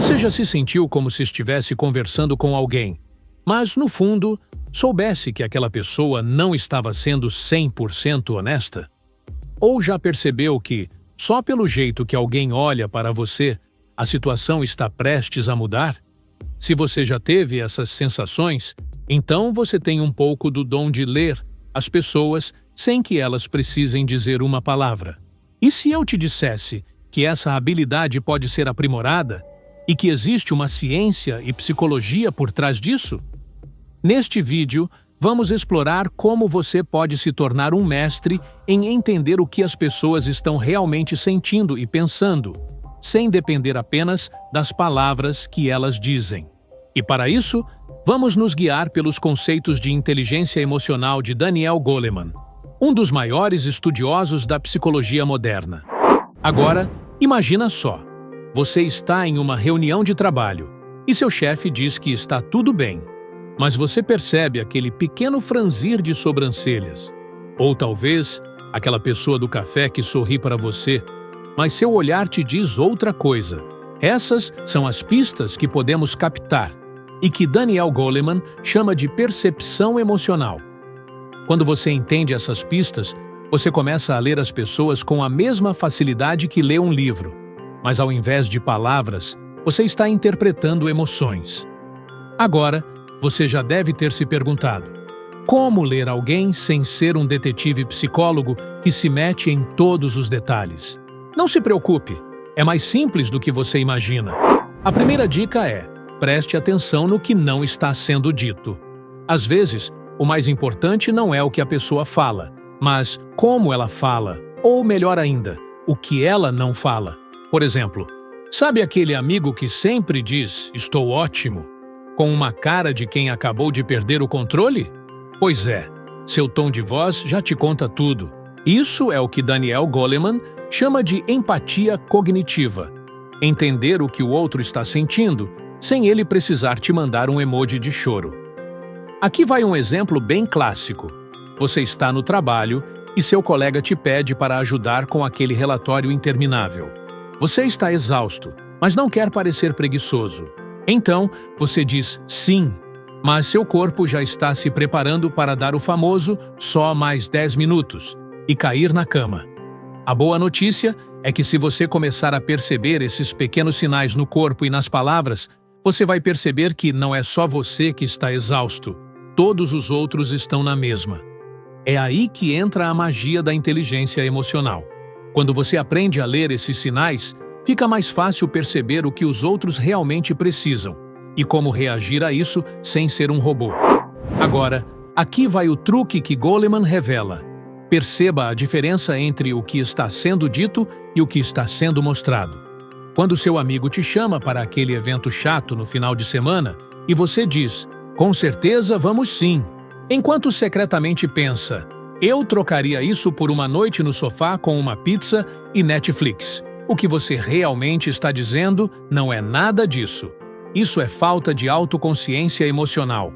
Você já se sentiu como se estivesse conversando com alguém, mas, no fundo, soubesse que aquela pessoa não estava sendo 100% honesta? Ou já percebeu que, só pelo jeito que alguém olha para você, a situação está prestes a mudar? Se você já teve essas sensações, então você tem um pouco do dom de ler as pessoas sem que elas precisem dizer uma palavra. E se eu te dissesse que essa habilidade pode ser aprimorada e que existe uma ciência e psicologia por trás disso? Neste vídeo, vamos explorar como você pode se tornar um mestre em entender o que as pessoas estão realmente sentindo e pensando, sem depender apenas das palavras que elas dizem. E para isso, vamos nos guiar pelos conceitos de inteligência emocional de Daniel Goleman, um dos maiores estudiosos da psicologia moderna. Agora, imagina só, você está em uma reunião de trabalho e seu chefe diz que está tudo bem, mas você percebe aquele pequeno franzir de sobrancelhas, ou talvez aquela pessoa do café que sorri para você, mas seu olhar te diz outra coisa. Essas são as pistas que podemos captar e que Daniel Goleman chama de percepção emocional. Quando você entende essas pistas, você começa a ler as pessoas com a mesma facilidade que lê um livro, mas ao invés de palavras, você está interpretando emoções. Agora, você já deve ter se perguntado: como ler alguém sem ser um detetive psicólogo que se mete em todos os detalhes? Não se preocupe, é mais simples do que você imagina. A primeira dica é: preste atenção no que não está sendo dito. Às vezes, o mais importante não é o que a pessoa fala, mas como ela fala, ou melhor ainda, o que ela não fala. Por exemplo, sabe aquele amigo que sempre diz "estou ótimo", com uma cara de quem acabou de perder o controle? Pois é, seu tom de voz já te conta tudo. Isso é o que Daniel Goleman chama de empatia cognitiva. Entender o que o outro está sentindo, sem ele precisar te mandar um emoji de choro. Aqui vai um exemplo bem clássico. Você está no trabalho e seu colega te pede para ajudar com aquele relatório interminável. Você está exausto, mas não quer parecer preguiçoso. Então, você diz sim, mas seu corpo já está se preparando para dar o famoso só mais 10 minutos e cair na cama. A boa notícia é que se você começar a perceber esses pequenos sinais no corpo e nas palavras, você vai perceber que não é só você que está exausto, todos os outros estão na mesma. É aí que entra a magia da inteligência emocional. Quando você aprende a ler esses sinais, fica mais fácil perceber o que os outros realmente precisam e como reagir a isso sem ser um robô. Agora, aqui vai o truque que Goleman revela. Perceba a diferença entre o que está sendo dito e o que está sendo mostrado. Quando seu amigo te chama para aquele evento chato no final de semana e você diz, "Com certeza vamos sim", enquanto secretamente pensa, "Eu trocaria isso por uma noite no sofá com uma pizza e Netflix". O que você realmente está dizendo não é nada disso. Isso é falta de autoconsciência emocional.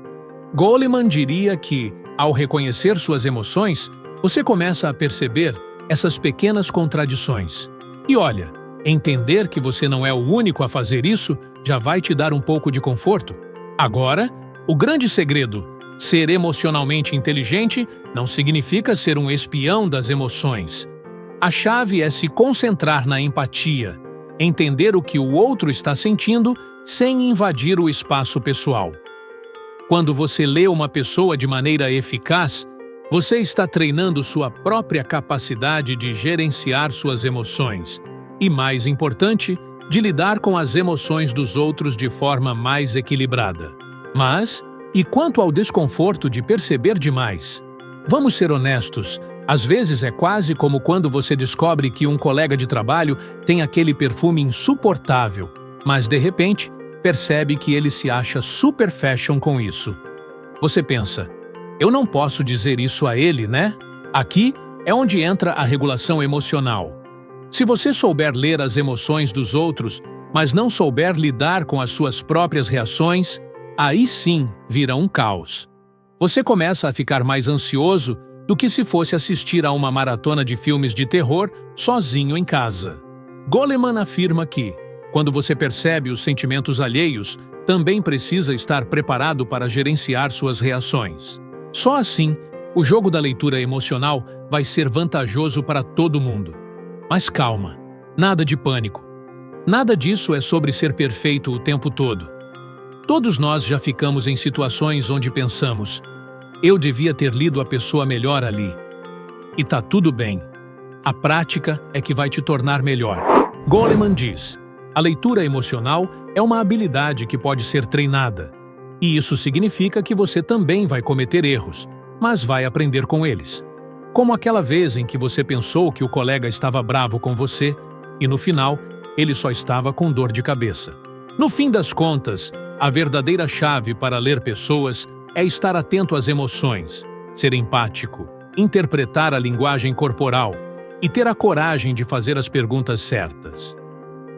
Goleman diria que, ao reconhecer suas emoções, você começa a perceber essas pequenas contradições. E olha, entender que você não é o único a fazer isso já vai te dar um pouco de conforto. Agora, o grande segredo: ser emocionalmente inteligente não significa ser um espião das emoções. A chave é se concentrar na empatia, entender o que o outro está sentindo sem invadir o espaço pessoal. Quando você lê uma pessoa de maneira eficaz, você está treinando sua própria capacidade de gerenciar suas emoções e, mais importante, de lidar com as emoções dos outros de forma mais equilibrada. Mas, e quanto ao desconforto de perceber demais? Vamos ser honestos. Às vezes é quase como quando você descobre que um colega de trabalho tem aquele perfume insuportável, mas de repente percebe que ele se acha super fashion com isso. Você pensa, "Eu não posso dizer isso a ele, né?" Aqui é onde entra a regulação emocional. Se você souber ler as emoções dos outros, mas não souber lidar com as suas próprias reações, aí sim vira um caos. Você começa a ficar mais ansioso do que se fosse assistir a uma maratona de filmes de terror sozinho em casa. Goleman afirma que, Quando você percebe os sentimentos alheios, também precisa estar preparado para gerenciar suas reações. Só assim, o jogo da leitura emocional vai ser vantajoso para todo mundo. Mas calma, nada de pânico. Nada disso é sobre ser perfeito o tempo todo. Todos nós já ficamos em situações onde pensamos: eu devia ter lido a pessoa melhor ali. E tá tudo bem. A prática é que vai te tornar melhor. Goleman diz: a leitura emocional é uma habilidade que pode ser treinada. E isso significa que você também vai cometer erros, mas vai aprender com eles. Como aquela vez em que você pensou que o colega estava bravo com você e, no final, ele só estava com dor de cabeça. No fim das contas, a verdadeira chave para ler pessoas é estar atento às emoções, ser empático, interpretar a linguagem corporal e ter a coragem de fazer as perguntas certas.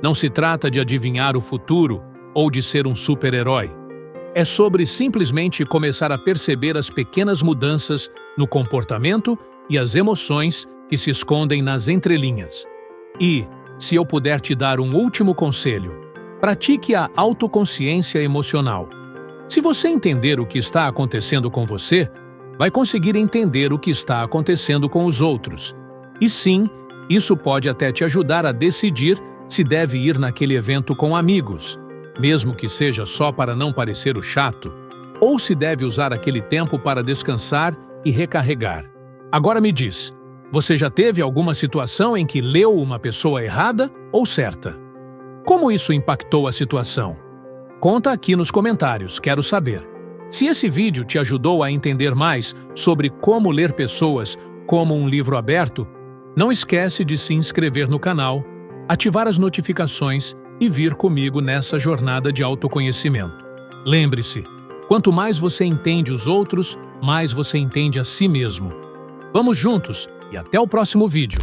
Não se trata de adivinhar o futuro ou de ser um super-herói. É sobre simplesmente começar a perceber as pequenas mudanças no comportamento e as emoções que se escondem nas entrelinhas. E, se eu puder te dar um último conselho, pratique a autoconsciência emocional. Se você entender o que está acontecendo com você, vai conseguir entender o que está acontecendo com os outros. E sim, isso pode até te ajudar a decidir se deve ir naquele evento com amigos, mesmo que seja só para não parecer o chato, ou se deve usar aquele tempo para descansar e recarregar. Agora me diz, você já teve alguma situação em que leu uma pessoa errada ou certa? Como isso impactou a situação? Conta aqui nos comentários, quero saber. Se esse vídeo te ajudou a entender mais sobre como ler pessoas como um livro aberto, não esquece de se inscrever no canal, ativar as notificações e vir comigo nessa jornada de autoconhecimento. Lembre-se, quanto mais você entende os outros, mais você entende a si mesmo. Vamos juntos e até o próximo vídeo.